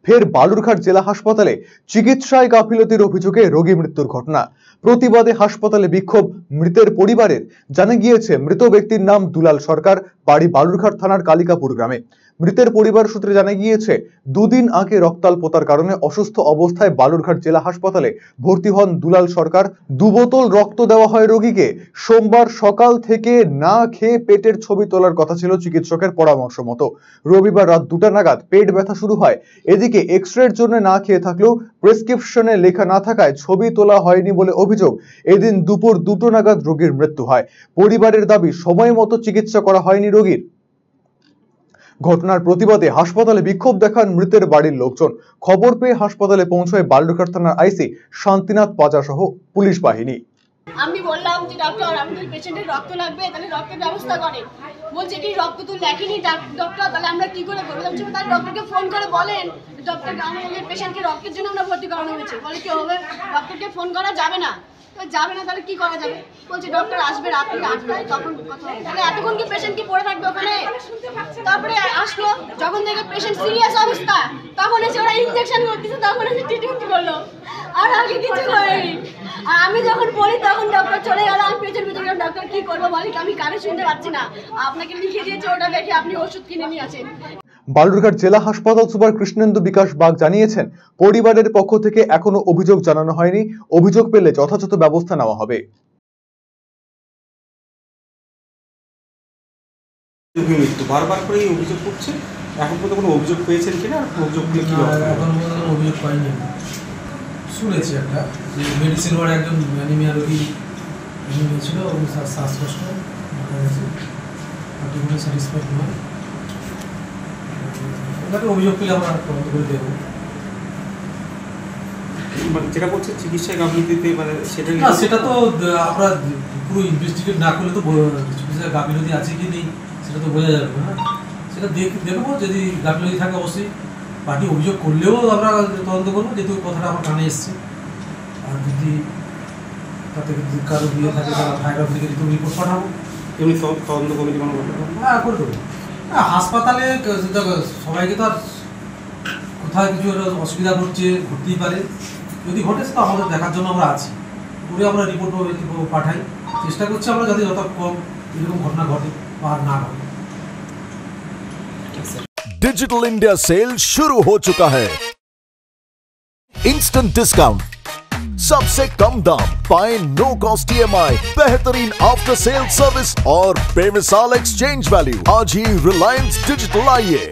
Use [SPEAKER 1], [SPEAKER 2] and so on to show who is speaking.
[SPEAKER 1] ফের বালুরঘাট জেলা হাসপাতালে চিকিৎসায় গাফিলতির অভিযোগে রোগী মৃত্যুর ঘটনা। প্রতিবাদে হাসপাতালে বিক্ষোভ মৃতের পরিবারের। জানা গিয়েছে মৃত ব্যক্তির নাম দুলাল সরকার, বাড়ি বালুরঘাট থানার কালিকাপুর গ্রামে। মৃতের পরিবার সূত্রে জানা গিয়েছে দুদিন আগে রক্তাল্পতার কারণে অসুস্থ অবস্থায় বালুরঘাট জেলা হাসপাতালে ভর্তি হন দুলাল সরকার। 2 বোতল রক্ত দেওয়া হয় রোগীকে। সোমবার সকাল থেকে না খেয়ে পেটের ছবি তোলার কথা ছিল চিকিৎসকের পরামর্শ মতো। রবিবার রাত 2টা নাগাদ পেট ব্যথা শুরু হয়। এদিকে এক্সরের জন্য না খেয়ে থাকলেও প্রেসক্রিপশনে লেখা না থাকায় ছবি তোলা হয়নি বলে অভিযোগ। এদিন দুপুর 2টো নাগাদ রোগীর মৃত্যু হয়। পরিবারের দাবি সময় মতো চিকিৎসা করা হয়নি রোগীর। ঘটনার প্রতিবাদে হাসপাতালে বিক্ষোভ দেখান মৃতের বাড়ির লোকজন। খবর পেয়ে হাসপাতালে পৌঁছায় বালুরঘাট থানার আইসি শান্তিনাথ পাজা সহ পুলিশ বাহিনী।
[SPEAKER 2] আমি বললাম যে ডক্টর আমাদের পেশেন্টের রক্ত লাগবে, তাহলে রক্তের ব্যবস্থা করেন। বলছে কি রক্ত তো লেখেনি ডক্টর, তাহলে আমরা কি করে করবো? তাহলে ডক্টরকে ফোন করে বলেন, ডক্টরকে আমাদের পেশেন্টকে রক্তের জন্য আমরা ভর্তি করানো হয়েছে। বলে কি হবে, ডক্টরকে ফোন করা যাবে না। যাবে না তাহলে কি করা যাবে? বলছে ডক্টর আসবে রাত্রি 8টায়, তখন কথা হবে। তাহলে এতক্ষণ কি পেশেন্ট কি পড়ে থাকবে ওখানে? তারপরে আসলো, যখন দেখে পেশেন্ট সিরিয়াস অবস্থা, তখন এসে ওরা ইনজেকশন করতেছে, তখন এসে ট্রিটমেন্ট করলো। আর আগে কিছু করেনি। আর আমি যখন বলি তখন ডক্টর চলে গেল। আমি পেছন পেছন ডক্টর কি করবো বলি, আমি কানে শুনতে পাচ্ছি না, আপনাকে লিখে দিয়েছে, ওটা দেখে আপনি ওষুধ কিনে নিয়ে আসেন।
[SPEAKER 1] বালুরঘাট জেলা হাসপাতাল সুপার কৃষ্ণেন্দু বিকাশ বাগ জানিয়েছেন, পরিবারের পক্ষ থেকে এখনো অভিযোগ জানানো হয়নি। অভিযোগ পেলে যথাযথ ব্যবস্থা নেওয়া হবে।
[SPEAKER 3] বারবার করে অভিযোগ করছে, এখন পর্যন্ত কোনো অভিযোগ পেয়েছেন কিনা? অভিযোগ পেলে কি হবে?
[SPEAKER 4] এখন পর্যন্ত অভিযোগ পাইনি। শুনেছি একটা যে মেডিসিন ওয়ার্ডে একজন অ্যানিমিয়া রোগী ছিল এবং শ্বাসকষ্ট দেখা গেছে, পার্টিকুলার স্যাটিসফাইড নয়। ওটাকে অভিযোগ পেলে আমরা তদন্ত করে দেবো।
[SPEAKER 3] মানে যেটা বলছে চিকিৎসায় গাফিলতিতে, মানে সেটা
[SPEAKER 4] না, সেটা তো আমরা পুরো ইনভেস্টিগেট না করলে তো চিকিৎসায় গাফিলতি আছে কি নেই সেটা তো বোঝা যাবে না। সেটা দেখবো, যদি গাফিলতি থাকে অবশ্যই পার্টি অভিযোগ করলেও আমরা তদন্ত করবো, যেহেতু কথাটা আমার কানে এসছে। আর যদি তাতে কারো বিয়ে থাকে তারা ফায়ার থেকে যদি রিপোর্ট পাঠাবো,
[SPEAKER 3] এমনি তদন্ত কমিটি কোনো
[SPEAKER 4] হ্যাঁ করে দেবো। হাসপাতালে সবাইকে তো আর কোথায় কিছু অসুবিধা ঘটছে, ঘটতেই পারে। যদি ঘটেছে তো আমাদের দেখার জন্য আমরা আছি, করে আমরা রিপোর্ট পাঠাই। চেষ্টা করছি আমরা যাতে যত কম এরকম ঘটনা ঘটে বা না ঘটে।
[SPEAKER 5] डिजिटल इंडिया सेल शुरू हो चुका है। इंस्टेंट डिस्काउंट, सबसे कम दाम, पाएं नो कॉस्ट EMI, बेहतरीन आफ्टर सेल सर्विस और बेमिसाल एक्सचेंज वैल्यू। आज ही रिलायंस डिजिटल आइए।